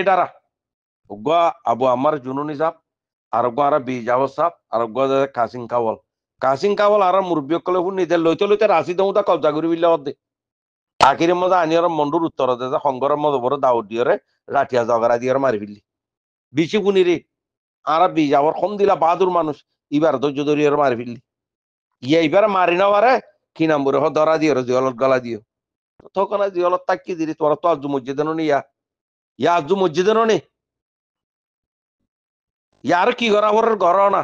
এডারা উগ্র আবু আমার জুনুনি সাপ আর আর বিজাব সাপ আর কাসিং কাওয়াল আর মুরব্বী কলে নিতে লইতে লইতে রাশি দৌতা কবজা করি বিল্লা অর্ধে আখিরের মধ্যে আনিয়ার মন্ডুর উত্তর দে সংগরের মধ্যে বড় দাউদ দিয়ে রাঠিয়া জগরা দিয়ে মারি ফেললি বিচি বুনি রে আর বিজাবর কম দিলা বাহাদুর মানুষ এবার ধৈর্য ধরিয়ে মারি ফেললি ইয়ে এবার মারি না পারে কি নাম বলে ধরা দিও জিয়লত গলা দিও তখন জিয়লত তাকি দিলি তোরা তো আজু মসজিদে নি ইয়া আজু মসজিদে নি ইয়ার কি করা ওর ঘর না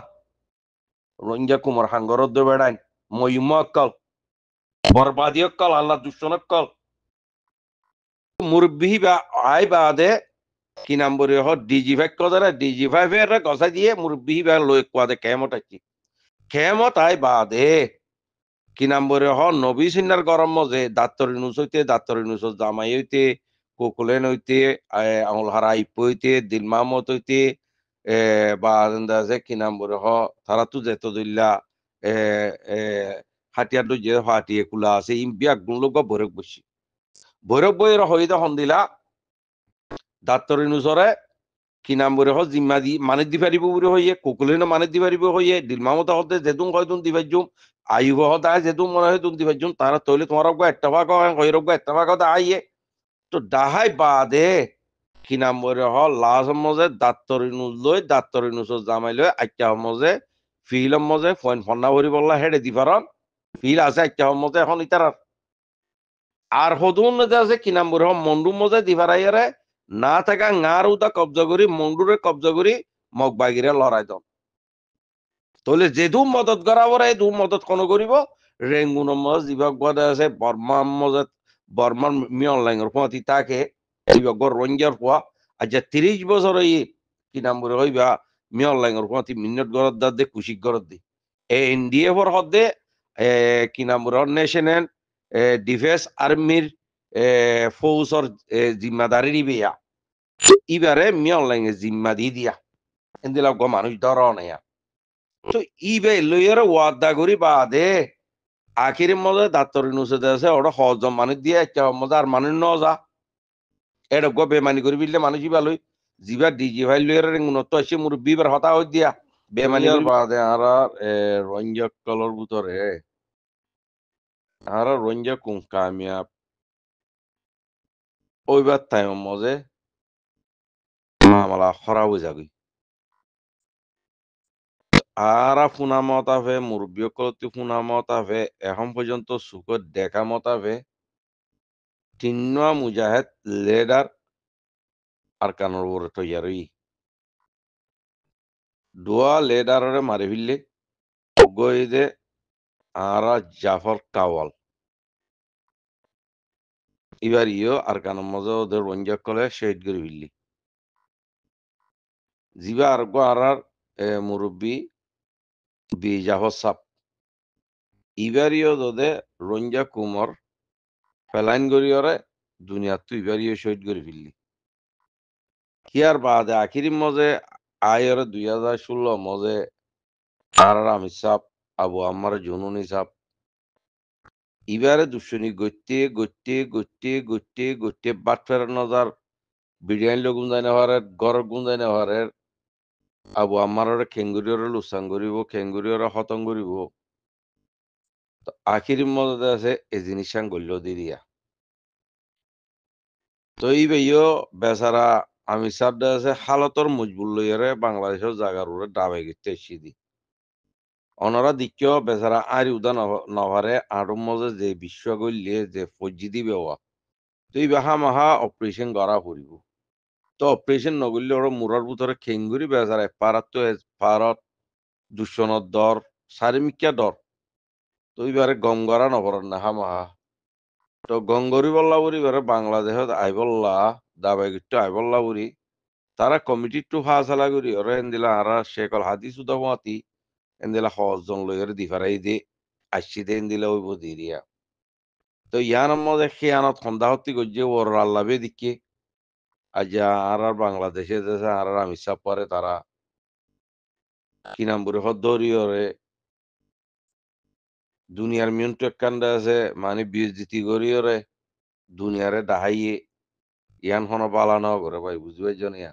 রঞ্জা কুমার হাঙ্গর দে বেড়াইন ময়ুম অক্কল বরবাদী অক্কল আল্লাহ দুশ্মন অক্কল মুরব্বী বা আই বাদে কি নাম বলে ডিজি ফাইভ কদরে ডিজি ফাইভ এর গসা দিয়ে মুরব্বী বা লই কোয়াদে কেমত আছি কেমত আই বাদে কি নাম বলে নবী সিন্নার গরম মজে দাত্তর ইনুস হইতে দাত্তর ইনুস জামাই হইতে কোকুলেন হইতে আমল হারা ইপ হইতে দিল মাহমদ হইতে বা আছে কি নাম বলে তারা তো যেত দিল্লা হাতিয়ার যে হাটিয়ে কুলা আছে ইম্পিয়া গুণ লোক ভৈরব বসি ভৈরব বইয়ের হইতে সন্দিলা দাত্তর ইনুসরে কি নাম বলে জিম্মা দি মানে দি পারিব বলে হইয়ে কোকুলেন মানে দি পারিব হইয়ে দিল মাহমদ হতে যেতুম কয়তুন দিবাইজুম আয়ুব হতায় যেতুম মনে হয় তুম দিবাইজুম তারা তৈলে তোমার একটা ভাগ হয় হইরব একটা ভাগ হতে আইয়ে তো ডাহাই বাদে কি নাম বলে লাজ মজে দাত্তর ইনুস লই দাত্তর ইনুসর জামাই লই আইটা মজে ফিল মজে ফোন ফন্না ভরি বললা হেডে দিপারন ফিল আছে আইটা মজে এখন ইতার আর হদুন আছে কি নাম বলে মন্ডু মজে দিপারাইয়ারে না থাকা গার উদা কবজা করি মন্ডুরে কবজা করি মগ বাগিরে লড়াই দন তাহলে যেদু মদত করাবো এই দু মদত কোনো করিব রেঙ্গুন মজ দিবক বদে আছে বর্মা মজে বর্মার মি অনলাইনের পোয়াতি তাকে দিবক রঞ্জার পোয়া আচ্ছা 30 বছর এই কি নাম বলে হইবা মি অনলাইনের পোয়াতি মিনিট গরত দা দে কুশিক গরত দি এনডিএ ফর হদে কি নাম বলে ন্যাশনাল ডিফেন্স আর্মির ফৌজর জিম্মাদারি নিবিয়া ইবারে মি অনলাইনে জিম্মা দি দিয়া এন্দিলা গো মানুষ ধর নেয়া তো ইবে লইয়ারে ওয়াদা করি বাদে আখিরের মধ্যে দাত্তর নুসে দেশে ওটা হজম মানুষ দিয়ে একটা মজা আর মানুষ ন যা এটা গো বেমানি করি বিললে মানুষই ভালোই জিবা ডিজি ভাই লইয়ারে উন্নত আসে মুরব্বী বার হতা হই দিয়া বেমানি করি বাদে আর রঞ্জক কলর ভিতরে আর রঞ্জা কুম কামিয়াব ওইবার তাই মজে মামলা খরাব হয়ে যাবি আরা ফুনা মতাবে মুরব্বী কলতি ফুনা মতাবে এখন পর্যন্ত সুখত দেখা মতাবে তিন্না মুজাহিদ লেডার আর কানোর বড় তৈয়ারি দোয়া লেডারে মারি ফেললে গইদে আরা জাফর কাওয়াল এবার ইও আর কানোর মজা ওদের রঞ্জক কলে শহীদ করে ফেললি জিবা আর গো আরার মুরব্বী বি জাফর সাপ ইবারিও দোদে রঞ্জা কুমর ফেলাইন গরিয়রে দুনিয়া তুই ইবারিও শহীদ করে ফেললি কিয়ার বাদে আখিরি মজে আয়ের 2016 মজে আর আমি সাপ আবু আমার জুনুনি সাপ ইবারে দুশ্মনী গত্যে গত্যে গত্যে গত্যে গত্যে বাট ফেরার নজার বিরিয়ানি লোক গুঞ্জাই নেওয়ারের গড় গুঞ্জাই নেওয়ারের আবু আমার খেঙ্গুরিয়রে লুসান করিব খেঙ্গুরিয়রে হতং করিব তো আখিরি মজা আছে এই জিনিস গল্য দিয়া তো এই বেইও বেচারা আমি সাপ আছে হালতর মজবুল লইয়ারে বাংলাদেশের জায়গার উপরে ডাবে গেতে সিদি অনরা দিকেও বেচারা আর উদা নভারে আড় মজে যে বিশ্ব গল্যে যে ফজি দিবে তুই বাহা মাহা অপারেশন করা ফুরিব তো অপারেশন নগরলে ওর মুরার ভিতরে খেঙ্গুরি বেচারা পারাত তো পারত দুশনত দর চারিমিকিয়া দর তুই বারে গম গড়া নভর না হা মাহা তো গঙ্গরি বল্লা বুড়ি বারে বাংলাদেশত আইবল্লা দাবাই গিট্টু আইবল্লা বুড়ি তারা কমিটি টু ফাসালা করি ওরা এন্দিলা আরা শেখল হাদি সুদা মাতি এন্দিলা হজন লইরে দিফারাই দে আসছি দে এন্দিলা ওই বদিরিয়া তো ইয়ান মধ্যে খেয়ানত খন্দা হতি গজ্জে ওর আল্লাবে দিকে আজ আর বাংলাদেশে দেশে আর আমি সাপ পরে তারা কি নাম বলে হদরিয়রে দুনিয়ার মিউন্ট কান্দা আছে মানে বিএসজিতি গরিয়রে দুনিয়ারে দাহাইয়ে ইয়ান হন পালানো করে ভাই বুঝবে জনিয়া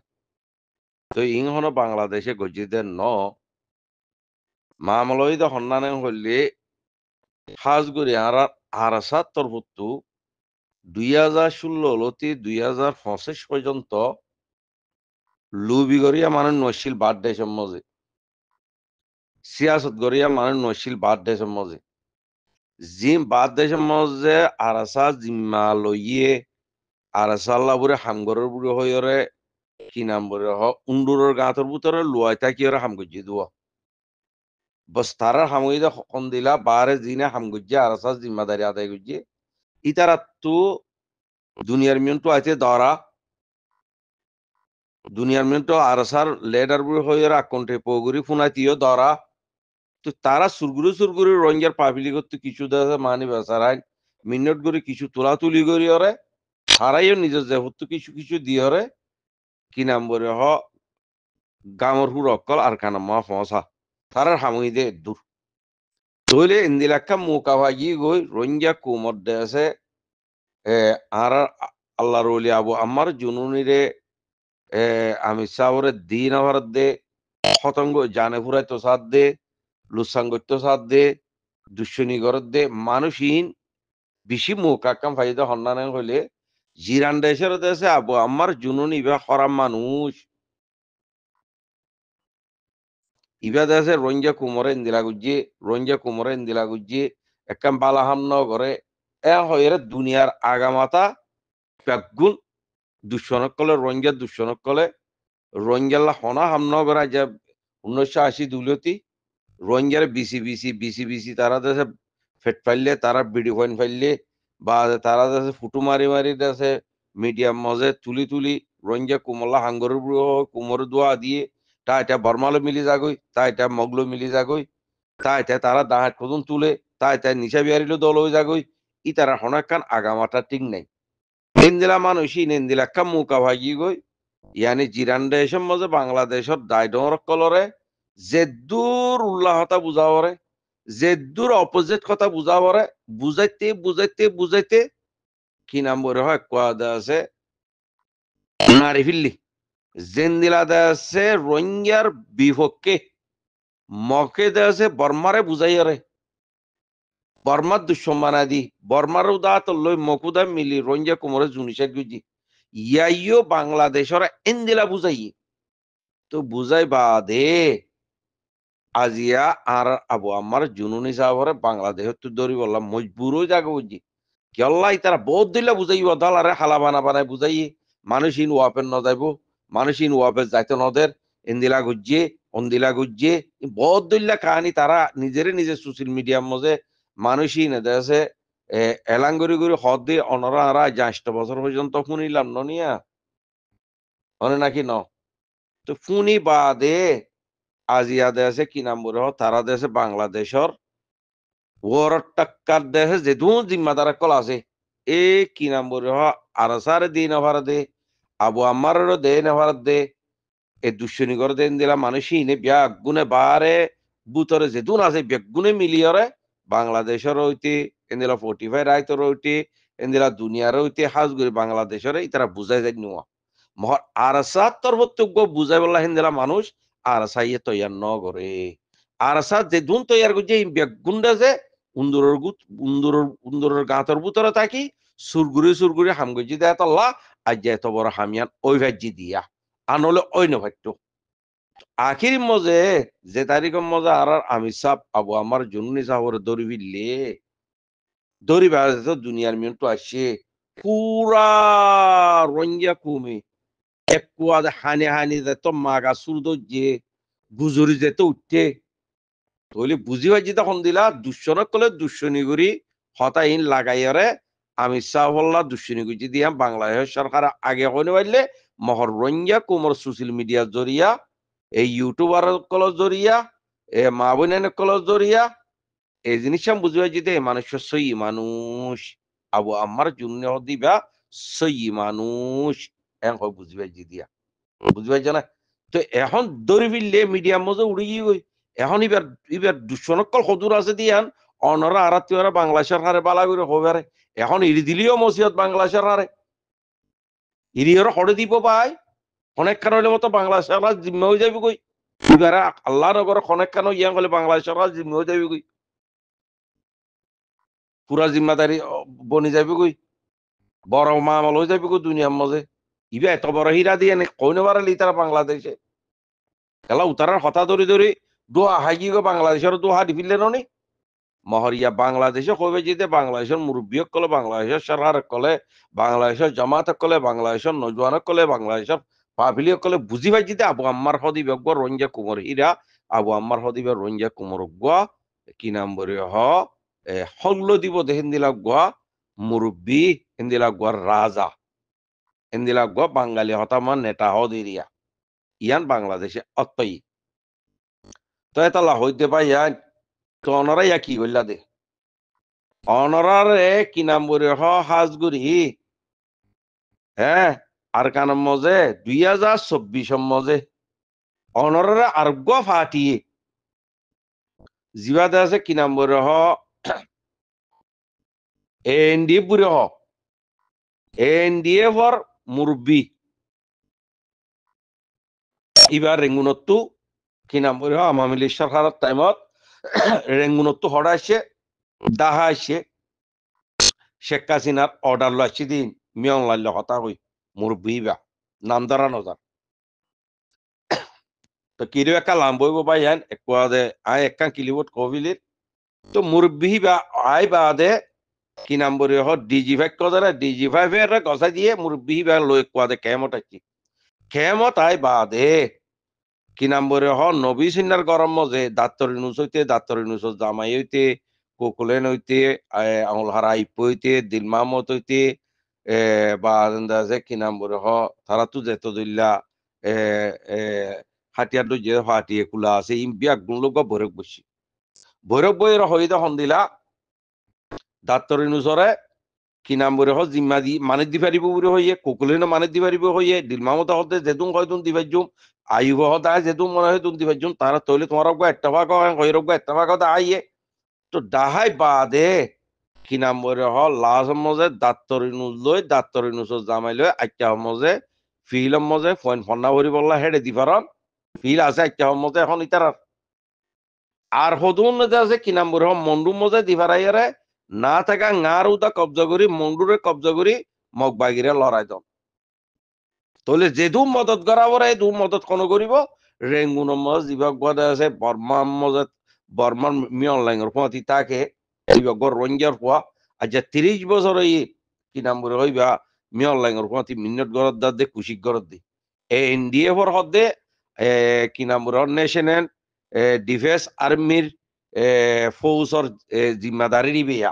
তো ইং হন বাংলাদেশে গজিদের ন মামলই তো হন্নানে হইলে হাজগুড়ি আর আরাসাত তরফুত্তু 2016 লতি 2025 পর্যন্ত লুবি গরিয়া মানে নৈশিল বার্থডে সম্মজে সিয়াসত গরিয়া মানে নৈশিল বার্থডে সম্মজে জিম বার্থডে সম্মজে আরাসা জিম্মা লইয়ে আরাসাল্লা বুড়ে হামগরের বুড়ে হইরে কি নাম বলে হ উন্ডুরের গাঁতর ভিতরে লুয়াই থাকি ওরা হামগুজি দুয়া বস তারা হামগুজি হকন দিলা বারে জিনে হামগুজি আরাসা জিম্মাদারি আদায় গুজি ইতারা তো দুনিয়ার মিয়ন্টু আছে দরা দুনিয়ার মিয়ন্টু আরাসার লেডার বুড়ে হইরে আকন্টে পগুরি ফুনাইতিও দরা তো তারা সুরগুরু সুরগুরু রোহিঙ্গার পাবলিক করতে কিছু দেশে মানি বেসারাই মিনিট করে কিছু তোলা তুলি করি ওরে তারাইও নিজের যেহেতু কিছু কিছু দিয়ে ওরে কি নাম বলে হ গামর হুর অকল আর কানা মা ফসা তারার হামুই দে দূর তইলে ইন্দিলাক্কা মুকা ভাগি গই রোহিঙ্গা কুমর দেশে আর আল্লাহ রলি আবু আমার জুনুনিরে আমি সাবরে দিন আবার দে হতঙ্গ জানে ফুরাই তো সাথ দে লুসাঙ্গত্য সাথ দে দুশ্মনী গরত দে মানুষহীন বেশি মুখ আকাম ফাইদা হন্নানে হইলে জিরান দেশের দেশে আবু আমার জুনুন ইবা খরাম মানুষ ইবা দেশে রোহিঙ্গা কুমরে ইন্দিলা গুজি একখান বালাহাম ন করে এ হইরে দুনিয়ার আগামাতা পেগুন দুঃসনকলে রোহিঙ্গাল্লা হনা হাম ন করে যে 1980 দুলতি রোহিঙ্গার বিসি তারা দেশে ফেট ফাইলে তারা বিডি পয়েন্ট ফাইলে বা তারা দেশে ফুটু মারি মারি দেশে মিডিয়াম মজে তুলি তুলি রোহিঙ্গা কুমল্লা হাঙ্গরের কুমর দোয়া দিয়ে তা এটা বর্মালো মিলি যাগই তা এটা মগলো মিলি যাগই তা এটা তারা দাহাত খুদুন তুলে তা এটা নিশা বিহারিলো দল হয়ে যাগই ই তারা হনাকান আগামাটা ঠিক নাই নেন্দিলা মানুষই নেন্দিলা কা মুকা ভাগি গই ইয়ানি জিরান দেশের মজে বাংলাদেশের দায়ডর কলরে জেদ্দুর উল্লাহতা বুঝাওয়ারে জেদ্দুর অপোজিট কথা বুঝাওয়ারে বুঝাইতে কি নাম বলে হয় কোয়া আছে নারী ফিল্লি জেন্দিলা আছে রোহিঙ্গার বিপক্ষে মকে আছে বর্মারে বুঝাইয়ারে বর্মার দুঃসম্মান আদি বর্মার উদা তো লই মকুদা মিলি রোহিঙ্গা কুমরে জুনিসা গুজি ইয়াইও বাংলাদেশের এন্দিলা বুঝাই তো বুঝাই বাদে আজিয়া আর আবু আমার জুনুনি সাহরে বাংলাদেশ তো দৌড়ি বললাম মজবুরও জাগে বুঝি কেল্লাই তারা বহুত দিলা বুঝাইব দলারে হালা বানায় বুঝাই মানুষ ইন ওয়াপেন ন যাইব মানুষ ইন ওয়াপে যাইতে নদের ইন্দিলা গুজিয়ে অন্দিলা গুজিয়ে বহুত দিল্লা কাহানি তারা নিজে সোশ্যাল মিডিয়ার মধ্যে মানুষই না দেশে এলাঙ্গরি করে হদ দিয়ে অনরা আরা 8 বছর পর্যন্ত শুনিলাম নিয়া অনে নাকি ন তো ফুনি বাদে আজিয়া দেশে কি নাম বলে তারা দেশে বাংলাদেশের ওর টাক্কার দেশে যে দু জিম্মাদার কল আছে এ কি নাম বলে আরসারে দিন আভার দে আবু আমারও দে নেভার দে এ দুশ্মনী করে দেন দিলা মানুষই নে ব্যাগুনে বারে বুতরে যে দুন আছে ব্যাগুনে মিলিয়রে বাংলাদেশের হইতে এন্দিলা 45 রাইতর হইতে এন্দিলা দুনিয়ার হইতে হাজগুড়ি বাংলাদেশের ইতারা বুঝাই যাই নেওয়া মহর আরসা তর্বতজ্ঞ বুঝাই বললা হেন্দিলা মানুষ আরসা ইয়ে তৈয়ার ন করে আরসা যে দুন তৈয়ার করছে এই ব্যাগুন্ডা যে উন্দরের গাঁতর ভিতরে থাকি সুরগুরি হামগজি দেয় তল্লা আজ যে এত বড় হামিয়ান ওই ভাজ্যি দিয়া আনলে ওই নভাট্য আখির মজে যে তারিখের মজে আর আমি সাপ আবু আমার জুনুনি সাহরে দড়ি বিললে দড়ি বেড়াতে তো দুনিয়ার মিনিট আসে পুরা রঙ্গিয়া কুমি এক কুয়াদে হানি যেত মাগা সুরদ যে গুজরি যেত উঠতে তৈলি বুঝি পাইছি তখন দিলা দুঃসনক কলে দুঃসনি করি হতাইন লাগাইয়ারে আমি সাহল্লা দুঃসনি গুজি দিয়া বাংলাদেশ সরকার আগে কইনে পারলে মহর রঙ্গিয়া কুমর সোশ্যাল মিডিয়ার জরিয়া এই ইউটিউবার কলের জরিয়া এ মা বোনের কলের জরিয়া এই জিনিসটা বুঝি পাইছি দে মানুষের সই মানুষ আবু আমার জন্য দিবা সই মানুষ এখন বুঝি পাইছি দিয়া বুঝি পাইছ না তো এখন দৌড়ি ফিরলে মিডিয়ার মধ্যে উড়ে গিয়ে এখন এবার দুঃসনকল সদুর আছে দিয়ান অনরা আরাত্মীয়রা বাংলাদেশের হারে বালা করে হবে এখন ইড়ি দিলিও মসিহত বাংলাদেশের হারে ইরিয়র হড়ে দিব ভাই অনেক খান হইলে মতো বাংলাদেশের জিম্মা হয়ে যাবে কই এবারে আল্লাহ নগর অনেক খান ইয়াং হলে বাংলাদেশের জিম্মা হয়ে যাবে কই পুরা জিম্মাদারি বনি যাবে কই বড় মামল হয়ে যাবে কই দুনিয়ার মাঝে ইবে এত বড় হীরা দিয়ে কইনে পারালি তারা বাংলাদেশে এলা উতারার হতা ধরে ধরে দোয়া হাগি গো বাংলাদেশের দোহা দিফিলে ননি মহরিয়া বাংলাদেশে কবে যেতে বাংলাদেশের মুরব্বী কলে বাংলাদেশের সরকার কলে বাংলাদেশের জামাত কলে বাংলাদেশের নজওয়ান কলে বাংলাদেশের পাবলি কলে বুঝি পাই যেতে আবু আম্মার হদিবে রঞ্জা কুমর হীরা আবু আম্মার হদিবে রঞ্জা কুমর গুয়া কি নাম বলে হল্ল দিব দেহেন দিলা গুয়া মুরব্বী হিন্দিলা গুয়া রাজা হিন্দিলা গুয়া বাঙালি হতামান নেতা হদিরিয়া ইয়ান বাংলাদেশে অতই তো এতলা হইতে পাই ইয়ান তো অনরাই কি করলা দে অনরারে কি নাম বলে হাজগুড়ি হ্যাঁ আর কানার মজে 2024 মজে অনরারে আরোগ্য ফাটিয়ে জিবাদে আছে কি নাম বলে এনডিএ বুড়ে এনডিএ ফর মুরব্বী এবার রেঙ্গুনত্তু কি নাম বলে আওয়ামী লীগ সরকারের টাইমত রেঙ্গুনত্তু হড়া আসছে দাহা আসছে শেখ হাসিনার অর্ডার লাইছি দিন মিয়ং লাইল হতা হই মুরব্বী বা নাম ধরা নজার তো কিরো একটা লাম বইব বা ইয়ান একদে আই একান কিলিবত কবিলির তো মুরব্বী বা আই বাদে কি নাম বলে ডিজি ফাইভ কদারে ডিজি ফাইভ এর গসা দিয়ে মুরব্বী বা লই কোয়াদে কেমত আছি কেমত আই বাদে কি নাম বলে নবী সিন্নার গরম মজে দাত্তরি নুস হইতে দাত্তরি নুস জামাই হইতে কোকুলেন হইতে আঙুল হারা ইপ হইতে দিল মাহমদ হইতে বা আছে কি নাম বলে তারা তো যেত দিল্লা হাতিয়ার যে হাটিয়ে কুলা আছে ইম বিয়া গুণলোক ভৈরব বসি ভৈরব বইয়ের হইতে হন্দিলা দাত্তরি নুসরে কি নাম বলে জিম্মা দি মানে দি পারিব বলে হইয়ে কোকুলেন মানে দি পারিব হইয়ে দিল মাহমদ হতে যেতুম হয়তুন দিবাজুম আয়ুব হতা যেতুম মনে হয় তুম দিবাজুম তারা তৈলে তোমার একটা ভাগ হইরব একটা ভাগ আইয়ে তো ডাহাই বাদে কি নাম বলে লাজ মজে দাত্তরি নুজ লই দাত্তরি নুজর জামাই লই আইটা মজে ফিল মজে ফন্না ভরি বললা হেডে দি পারন ফিল আছে আইটা মজে এখন ইতার আর হদুন আছে কি নাম বলে মন্ডু মজে দি পারাইয়ারে না থাকা গার উদা কবজা করি মন্ডুরে কবজা করি মগবাগিরে লড়াই দন তাহলে যে দু মদত করাবো এই দু মদত কোন করিব রেঙ্গুন মজ বিভাগ আছে বর্মান মজত বর্মান মি অনলাইনের পথি তাকে বিভাগ রঞ্জার পোয়া আচ্ছা 30 বছর এই কি নাম বলে হইবা মি অনলাইনের পথি মিনিট গরত দা দে কুশিক গরত দি এনডিএ ফর হদে কি নাম বলে ন্যাশনাল ডিফেন্স আর্মির ফৌজর জিম্মাদারি দিবিয়া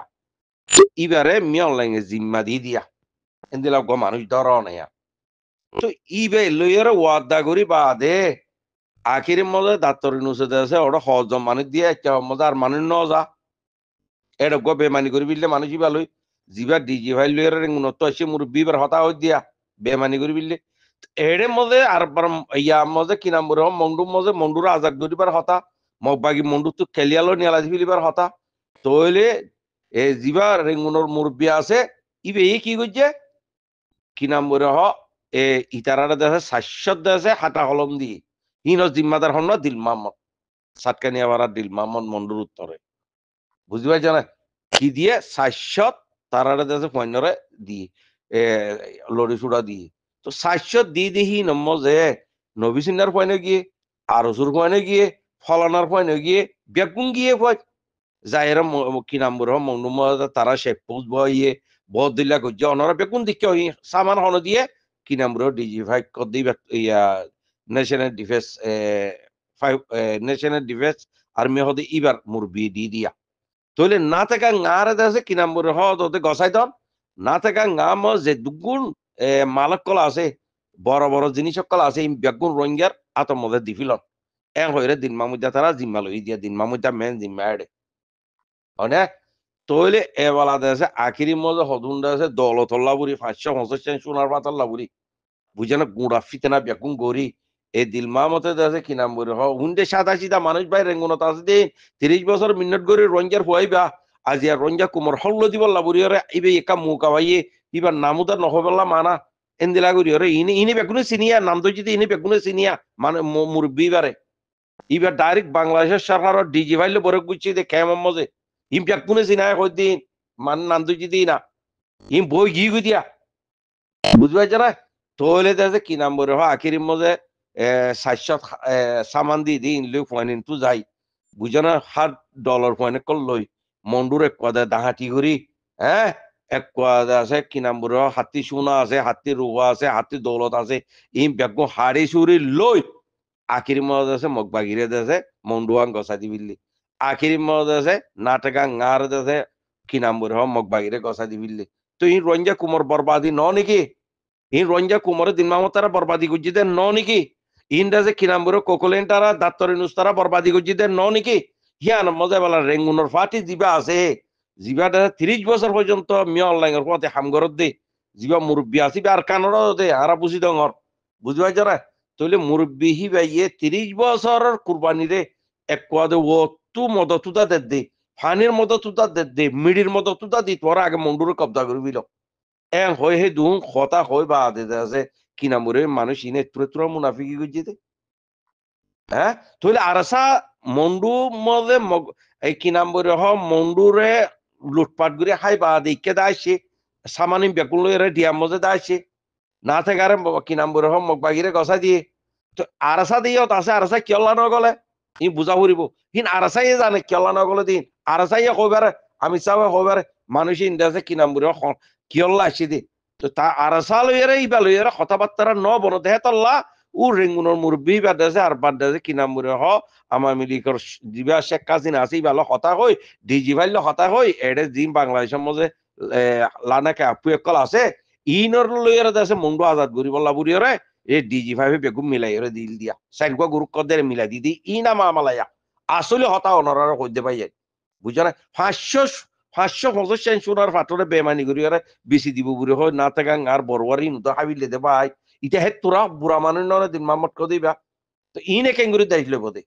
ইবারে মি অনলাইনে জিম্মা দি দিয়া এন্দিলা গো মানুষ ধরনে তো ইবে লইয়ের ওয়াদা করি বাদে আখিরের মধ্যে দাত্তরি নুসে আছে ওটা হজম মানে দিয়ে একটা মজা আর মানুষ ন যা এটা গো বেমানি করি বিললে মানুষই ভালোই জিবা ডিজি ভাই লইয়ের উন্নত আসে মুরব্বীবার হতা হই দিয়া বেমানি করি বিললে এর মধ্যে আর ইয়া মধ্যে কি নাম বলে মন্ডুর মধ্যে মন্ডুর আজাদ করিবার হতা মগবাগি মন্ডু তো খেলিয়ালো নিয়ালাজ ফিলিবার হতা তইলে জিবা রেঙ্গুনোর মুরব্বী আছে ইবে কি করছে কি নাম বলে ইতারারা দেশে শাশ্বত দেশে হাতা কলম দিয়ে হিন জিম্মাদার হন দিল মাহমদ সাতকানিয়া বাড়া দিল মাহমদ মন্ডুর উত্তরে বুঝতে পারছে না কি দিয়ে শাশ্বত তারারা দেশে পণ্যরে দিয়ে লড়ি চূড়া দিয়ে তো শাশ্বত দিয়ে দেখি নম্ম যে নবী সিন্নার পয়নে গিয়ে আরসুর পয়নে গিয়ে ফলানার পয়নে গিয়ে বেগুন গিয়ে পয় যাইরা কি নাম বলে মন্ডু তারা শেখ পোস্ট বইয়ে বহুত দিল্লা করছে অনারা বেগুন দিকে সামান হন দিয়ে কি নাম বলে ডিজি ভাই কদি ইয়া national defence national defence army হতে ইবার মুরবি দি দিয়া তইলে না থাকা গাঁরে আছে কি নাম বলে হতে গসাই দন না থাকা গাম যে দুগুণ মালক কলা আছে বড় বড় জিনিস কলা আছে বেগুন রোহিঙ্গার আতর মধ্যে দিফিলন এ হইরে দিন মামুদা তারা জিম্মা লই দিয়া দিন মামুদা মেন জিম্মা এড়ে হনে তইলে এবেলা দেশে আখিরি মজা হদুন দেশে দৌলতল্লা বুড়ি 550 সোনার পাতাল্লা বুড়ি বুঝে না গুঁড়া ফিতেনা বেকুন গড়ি এই দিলমা মতে দেশে কি নাম বলে হুন্ডে সাদা সিধা মানুষ ভাই রেঙ্গুনত আছে দিন 30 বছর মিনিট গড়ি রঞ্জার হইবা আজি আর রঞ্জা কুমার হল্ল দিব লাবুরি ইবে একা মুকা ভাইয়ে ইবার নামুদার নহবেলা মানা এন্দিলা করি ওরে ইনি বেগুনে সিনিয়া নাম তো যদি ইনি বেগুনে সিনিয়া মানে মুরব্বী বারে ইবার ডাইরেক্ট বাংলাদেশের সরকার ডিজি ফাইলে বরে গুছি দে কেমন মজে ইম বেগুনে সিনায় কই দিন মানে নাম তো যদি না ইম বই গি গু দিয়া বুঝবাই যারা তোলে দেশে কি নাম বলে আখির মধ্যে সাতশো সামান দি দিন লই পয়েন্ট তু যাই বুঝে না $100 পয়েন্ট কল লই মন্ডুর এক কথা দাহাটি করি হ্যাঁ এক কথা আছে কি নাম বলে হাতি সোনা আছে হাতি রুয়া আছে হাতি দৌলত আছে ইম বেগো হাড়ি সুরি লই আখির মধ্যে আছে মগবাগিরে দেশে মন্ডুয়াং গসা দিবিল্লি আখির মধ্যে আছে নাটকা ngaর দেশে কি নাম বলে মগবাগিরে গসা দিবিল্লি তো এই রঞ্জা কুমার বরবাদি ন নাকি ইন রঞ্জা কুমারের দিন মামত তারা বরবাদি গুজিদের ন নাকি ইন্দাজে কিনাম্বর কোকলেন তারা দাত্তরি নুস তারা বরবাদি গুজিদের ন নাকি হিয়ান মজা বলা রেঙ্গুনর ফাটি জিবা আছে জিবা 30 বছর পর্যন্ত মিয়া অনলাইনের পথে হামগরত দে জিবা মুরব্বী আসি আর কানর দে হারা বুঝি ডঙর বুঝবাই যারা তইলে মুরব্বী হি বাইয়ে 30 বছরের কুরবানি রে এক কোয়াদে ও তু মদতুদা দে ফানির মদতুদা দে মিডির মদতুদা দি তোরা আগে মন্ডুর কবজা করবিল এন হয় হে দুন কথা হয় বা দে আছে কি নামরে মানুষ ইনে তুরে মুনাফিকি গুজিতে হ্যাঁ তাহলে আরসা মন্ডু মদে এই কি নামরে মন্ডুরে লুটপাট করে হাই বা দিকে দাইছে সামানি বেকুল লইরে দিয়া মজে দাইছে না থেকে আরে কি নামরে মগবাগিরে গসা দিয়ে তো আরসা দিও আছে আরসা কিয়লা নগলে ই বুঝা ফুরিব হিন আরসাই জানে কিয়লা নগলে দিন আরসাই কইবারে আমি চাবে কইবারে মানুষ ইন্দাসে কি নামরে কিয়লা আসি দি তো তা আরসা লইরে ইবা লইরে কথাবার্তা ন বন দেহে তল্লা ও রেঙ্গুনের মুরব্বী বাদাছে আর বাদাছে কি নামরে আমার মিলিকর জিবা শেখ কাজিন আছে ইবালো হতা হই ডিজি ভাইল হতা হই এডে জিম বাংলাদেশের মধ্যে লানাকে আপু একল আছে ইনর লইরে দেশে মুন্ডু আজাদ করি বল্লা বুড়িরে এ ডিজি ফাইভে বেগুম মিলাই ওরে দিল দিয়া সাইনকো গুরু কদের মিলাই দি ই না মামালায়া আসলে হতা অনরার কইতে পাই বুঝা না 550 সোনার ফাটরে বেমানি করি ওরে বেশি দিব বুড়ি হয় না থাকা আর বড়বারি নুতো হাবিলে দে ভাই ইটা হে তোরা বুড়া মানুষ নয় দিন মামত কো দিবা তো ইনে কেঙ্গুরি দাইছিল বোধে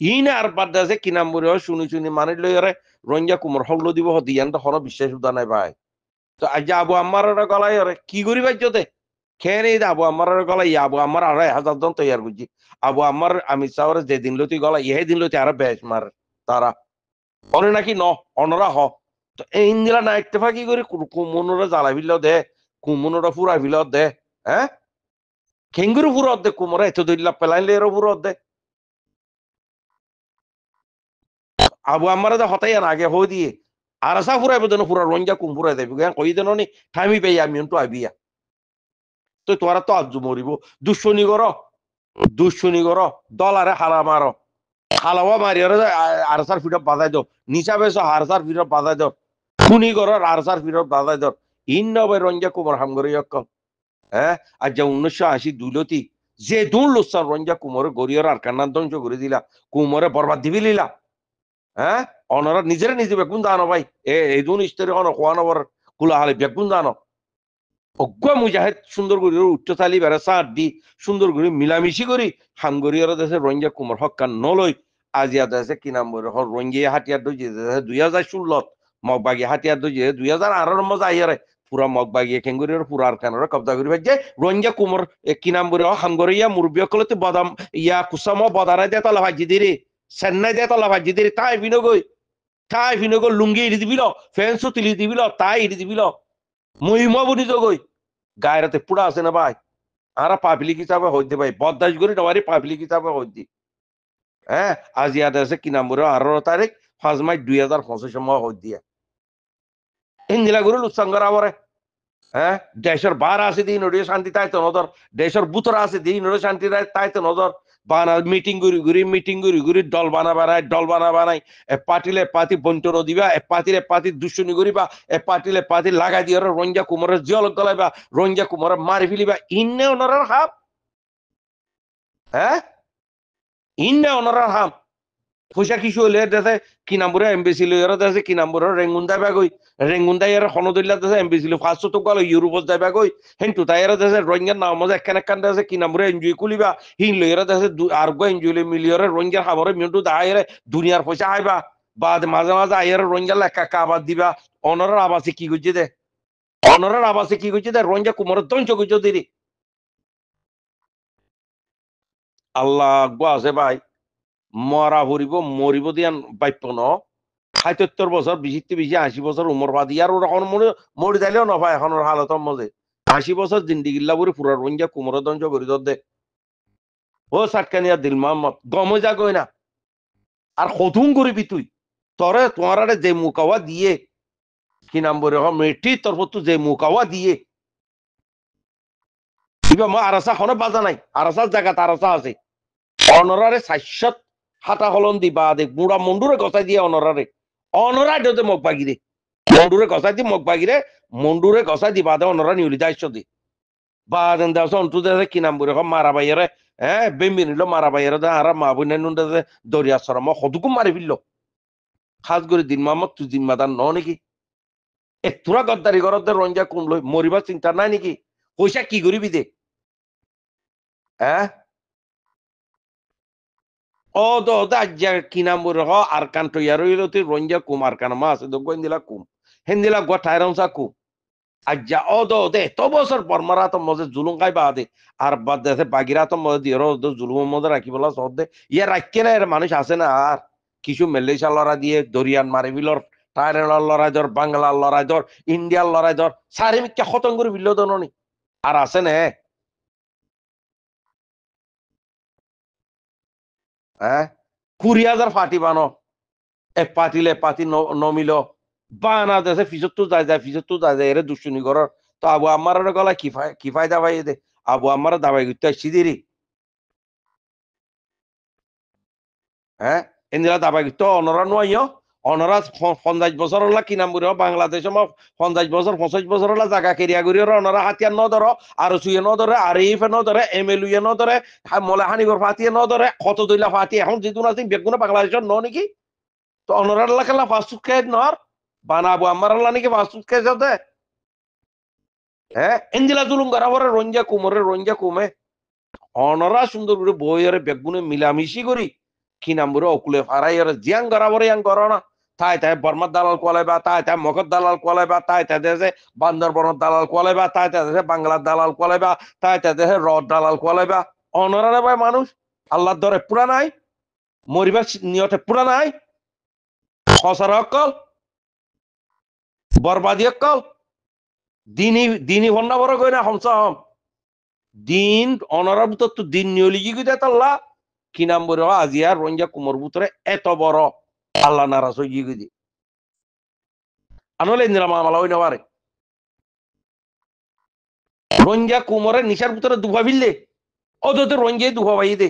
ইনে আর বাদ আছে কি নাম বুড়ি হয় শুনি মানি লই ওরে রঞ্জা কুমার হল্লো দিব দিয়ান তো হন বিশ্বাস উদা নাই ভাই তো আজ আবু আমার গলায় ওরে কি করি বাজ্যতে খেয়ে নেই আবু আমার গলা আবু আমার আরো 1000 জন তৈয়ার করছি আবু আমার আমি চাওয়ার যে দিন লতি গলা ইহে দিন লতি আরো বেশ মার তারা অনে নাকি ন অনরা হ তো এই ইন্দিরা না একটেফা কি করে কুমনোরা জ্বালা ফিল দে কুমনোরা ফুরা ফিল দে হ্যাঁ খেঙ্গুরু ফুরত দে কুমরা এত দইলা পেলাইলে এরও ফুরত দে আবু আমার হতাই আগে হো দিয়ে আর আসা ফুরাইবে দেন ফুরা রঞ্জা কুম ফুরাই দেবে কই দেন নি ঠামি পাই আমি তো আবিয়া তো তোরা তো আজ মরিব দুশ্মনী কর দলারে হালা মারো হালাওয়া মারি আরসার ফিরত বাজাই দাও নিচা বেশ আরসার ফিরত বাজাই দাও খুনি কর আরসার ফিরত বাজাই দাও ইন নবে রঞ্জা কুমার হামগরি অক্কল হ্যাঁ আর যে 1980 দুলতি যে দুন লোসার রঞ্জা কুমার গরিয়র আর কান্নার ধ্বংস করে দিলা কুমরে বরবাদ দিবি লিলা হ্যাঁ অনরা নিজের নিজে বেগুন দানো ভাই এই দুন ইস্তেরি অন কোয়ানবর কুলা হালে বেগুন দানো অজ্ঞ মুজাহিদ সুন্দর করে উচ্চতালি বেড়া সার দি সুন্দর করে মিলামিশি করি হামগরিয়ার দেশে রঞ্জা কুমার হকান নলই আজিয়া দেশে কি নাম বলে রঞ্জিয়া হাতিয়ার দই 2016 মগবাগি হাতিয়ার দই 2018 মজা আইয়ারে পুরা মগবাগি খেঙ্গুরিয়ার পুরা আর কানরে কবজা করি ভাই যে রঞ্জা কুমার কি নাম বলে হামগরিয়া মুরব্বী কলতে বদাম ইয়া কুসাম বদারা দে তলা ভাজি দিরে চেন্নাই দে তলা ভাজি দিরে তাই বিনগো লুঙ্গি ইড়ি দিবিল ফেন্সও তুলি দিবিল তাই ইড়ি দিবিল মহিমা বনি জগই গায়রাতে পুরা আছে না ভাই আরা পাবলিক হিসাবে হইতে ভাই বদাস করি নবারি পাবলিক হিসাবে হইতে হ্যাঁ আজ ইয়াদ আছে কি নাম বলে 18 তারিখ 5 মার্চ 2025 সময় হই দিয়া ইন্দিলা গুরু লুৎসঙ্গর আমরে হ্যাঁ দেশের বার আছে দিন ওরে শান্তি তাই তো নজর দেশের বুতরা আছে দিন ওরে শান্তি তাই তো নজর বানা মিটিং গুরি দল বানাই এ পাতি বন্টন দিবা এ পাতি দুশ্মনী করিবা এ পাতি লাগাই দিয়ে রঞ্জা কুমারের জল গলাইবা রঞ্জা কুমারের মারি ফেলিবা ইন্নে ওনার হাম হ্যাঁ ইন্নে ওনার হাম পয়সা কিছু হলে দেশে কি নাম্বরে এমবেসি লইয়ার দেশে কি নাম্বরে রেঙ্গুন্দা ব্যাগই রেঙ্গুন্দা ইয়ার খনদুল্লা দেশে এমবেসি লো 500 টাকা ইউরোপ যাই ব্যাগই হেন্টু তাইয়ার দেশে রোহিঙ্গার নাম মজা একখান দেশে কি নাম্বরে এনজয় কুলিবা হিন লইয়ার দেশে আর গো এনজয় মিলিয়র রোহিঙ্গার খাবারে মিন্টু দাইরে দুনিয়ার পয়সা আইবা বাদ মাঝে আইয়ার রোহিঙ্গার লেখা কাবাদ দিবা অনর আবাসে কি করছে দে অনরার আবাসে কি কইছে রোহিঙ্গা কুমোরের ধ্বংস কইছো দিদি আল্লাহ গো আছে ভাই মরা হরিব মরিব দিয়ান বাইপ ন ৭৭ বছর ২০ ৮০ বছর উমর বাদি আর ওরা মরি যাইলেও নফা এখন ওর হালতর মধ্যে ৮০ বছর জিন্দিগিল্লা বুড়ি পুরা রোহিঙ্গা কুমোর ধ্বংস করি দে ও সাতকানিয়া দিল মোহাম্মদ গমে যা গই না আর কতুন করিবি তুই তরে তোমার যে মুকাওয়া দিয়ে কি নাম বলে মেটি তোর তো যে মুকাওয়া দিয়ে কিবা মই আরাসা খনে বাজা নাই আরাসার জায়গাত আরাসা আছে অনরারে ৬০ হাতা হলন দিবা দে বুড়া মন্ডুরে গছাই দিয়ে অনরা দেতে মগ বাগিরে মন্ডুরে গছাই দি মগ বাগিরে মন্ডুরে গছাই দিবা দে অনরা নিউলি দাইছ দি বা দেন দাস অন্টু দে কি নাম বলে মারা বাইরে হ্যাঁ বেম্বি নিল মারা বাইরে দে আর মা বইনে নুন দে দরিয়া সরম হদুকুম মারি ফিরল খাস করে দিন মামত তুই জিম্মাদার ন নাকি তোরা গদ্দারি ঘরত রঞ্জা কুমলো মরিবার চিন্তা নাই নাকি পয়সা কি করিবি দে হ্যাঁ ও তো আজ্জা কি নাম বলে আর কান তো ইয়ার রঞ্জা কুম আর কান মা আছে গোয়েন্দিলা কুম হেন্দিলা গো ঠায়রংসা কুম আজ্জা ও দে তো বছর বর্মারা তো মজে জুলুম খাই বা দে আর বাদ দেশে বাগিরা তো মজে দিয়ে জুলুমের মধ্যে রাখি বলা সহ দে ইয়ে রাখকে না এর মানুষ আছে না আর কিছু মেলেশিয়া লড়া দিয়ে দরিয়ান মারি বিলর থাইল্যান্ডের লড়াই ধর বাংলার লড়াই ধর ইন্ডিয়ার লড়াই ধর সারি মিকে খতম করে বিল দননি আর আছে না হ্যাঁ ২০,০০০ পার্টি বানো এক পার্টিলে পার্টি নমিল বানা দেশে ফিসত তো যায় এরে দুশ্মনী করার তো আবু আমার গলা কি ফায়দা ভাই দে আবু আমার দাবাই করতে আসছি দিরি হ্যাঁ এন্দিরা দাবাই করতে অনরা নয় অনরা ৫০ বছর হলা কি নাম বলি বাংলাদেশ ৫০ বছর ২৫ বছর হলা জায়গা কেরিয়া করি অনরা হাতিয়ার ন ধর আর সুয়ে ন ধরে আর ইফে ন ধরে এমএলএ ন ধরে মলে হানিগর ফাটিয়ে ন ধরে কত দইলা ফাটিয়ে এখন যেগুলো আছে বেগুনা বাংলাদেশের ন নাকি তো অনরার খেলা ফাস্ট খেয়ে নর বানাবো আমার নাকি ফাস্ট খেয়ে যাতে হ্যাঁ এঞ্জেলা জুলুম করা পরে রঞ্জা কুমে অনরা সুন্দর করে বইয়ের বেগুনে মিলামিশি করি কি নাম বলে অকুলে ফারাই জিয়াং করা পরে ইয়াং করো না তাই বর্মার দালাল কোয়ালাইবা তাই মগর দালাল কোয়ালাইবা তাই দেশে বান্দরবনের দালাল কোয়ালাইবা তাই দেশে বাংলার দালাল কোয়ালাইবা তাই দেশে রড দালাল কোয়ালাইবা অনরা ভাই মানুষ আল্লাহর দরে পুরা নাই মরিবার নিয়তে পুরা নাই খসার অকল বরবাদী অকল দিনী ভন্ডা বড় কই না হমসা হম দিন অনারার ভিতর তো দিন নিয়লিগি গিয়ে তাল্লা কি নাম বলে আজি আর রঞ্জা কুমোর ভিতরে এত বড় আল্লাহ নারাজ হয়ে গিয়ে দি আনলে ইন্দিরা মামালা হই না পারে রঞ্জা কুমোরের নিশার ভিতরে দুভা ভিললে ও তো রঞ্জে দুভা ভাই দে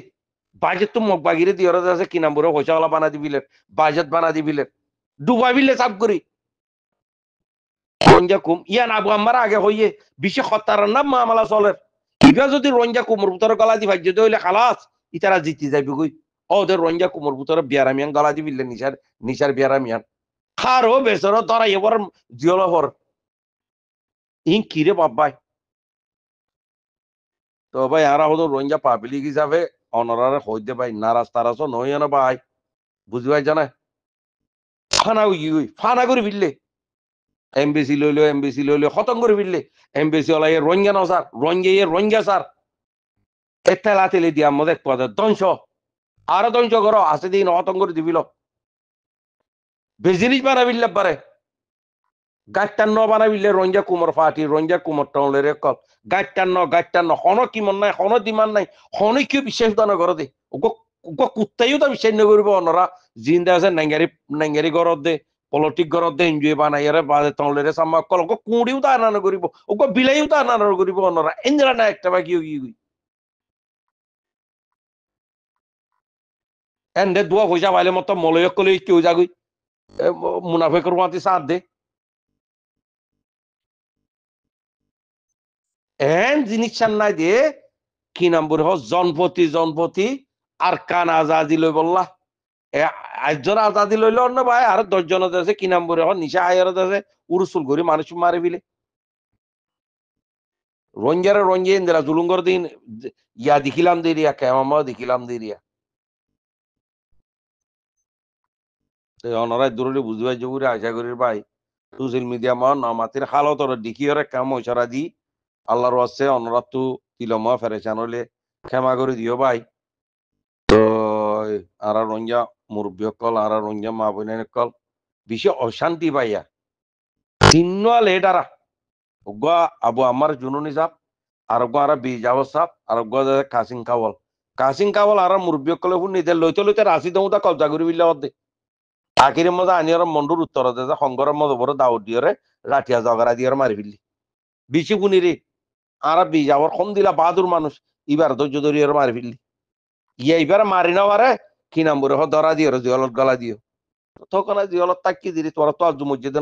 বাজেট তো মগ বাগিরে দিয়ে আছে কি নাম বলে হইসাওয়ালা বানা দিবিলে বাজেট বানা দিবিলে দুভা ভিললে সাফ করি রঞ্জা কুম ইয়ান আবু আমার আগে হইয়ে বিশ্বে খত্তার নাম মামলা চলের ইবা যদি রঞ্জা কুমোর ভিতরে গলা দি ভাজ্য হইলে খালাস ইতারা জিতি যাইবে গই ওদের রঞ্জা কুমোর ভিতরে বিয়ারামিয়ান গলা দি বিললে নিশার বিয়ারামিয়ান খারো বেসর ধরা এবার জিয়লহর ইন কিরে বাবাই তো ভাই আরা হতো রঞ্জা পাবলিক হিসাবে অনরারে হইতে ভাই নারাজ তারাজ নই না ভাই বুঝি ভাই জানা ফানা করে ফিরলে এমবেসি লইলো খতম করে ফিরলে এমবেসি ওলা রঞ্জা ন স্যার রঞ্জা স্যার এতেলা তেলে দিয়া মধ্যে ধ্বংস আরো ধ্বংস করো আছে দিন খতম করে দিবিল বেজিনিস বানাবিল্লে পারে গাইটান্ন বানাবিলে রঞ্জা কুমোর ফাটি রঞ্জা কুমোর টাউলে রে কল গাইটান্ন হন কি মন নাই হন দিমান নাই হন কি বিশেষ দান করে দে কুত্তাইও তো বিশ্বাস নকরিব অনরা জিন্দা আছে নেঙ্গারি ঘরত দে পলিটিক ঘরত দে এনজয় বানাইয়ারে বাদে টাউলে সামা কল কুড়িও তো আনানো করিব বিলাইও তো আনানো করিব অনরা এনজরা না একটা বা কি এন্ডে দুয়া পয়সা পাইলে মতো মলয়ক কলে কেউ যাগুই মুনাফেকর মাতি সাথ দে এন জিনিস নাই দিয়ে কি নাম বলে জনপতি আর কান আজাদি লই বললা একজন আজাদি লইলে অন্য ভাই আর ১০ জন আছে কি নাম বলে নিশা আয়ার আছে উরুসুল করি মানুষ মারে বিলে রঞ্জে ইন্দিরা জুলুঙ্গর দিন ইয়া দেখিলাম দিরিয়া কেমা দেখিলাম দিরিয়া অনারাই দূরে বুঝবাই যে আশা করি ভাই সোশ্যাল মিডিয়া মন আমাদের হালতর দিকিয়রে কাম ইশারা দি আল্লাহর ওয়াসে অনরাতু তিলমা ফেরেশান হলে ক্ষমা করে দিও ভাই তো আর রঞ্জা মুরব্বী কল আর রঞ্জা মা বোনের কল বেশি অশান্তি পাইয়া তিন্নল এডারা উগা আবু আমার জুনুনি সাপ আর আর বিজাব সাপ আর কাসিং কাওয়াল আর মুরব্বী কলে হুন নিতে লইতে লইতে রাশি দৌতা কবজা করি বিল্লা অর্ধে আখিরের মধ্যে আনিয়র মন্ডুর উত্তর দে সংগরের মধ্যে বড় দাউদ দিয়রে রাঠিয়া জগরা দিয়র মারি ফেললি বেশি গুনি রে আর বিজাবর কম দিলা বাহাদুর মানুষ এবার ধৈর্য ধরিয়র মারি ফেললি ইয়ে এবার মারি না পারে কি নাম বলে ধরা দিও জিয়লত গলা দিও তখন জিয়লত তাকি দিলি তোরা তো আজ মসজিদ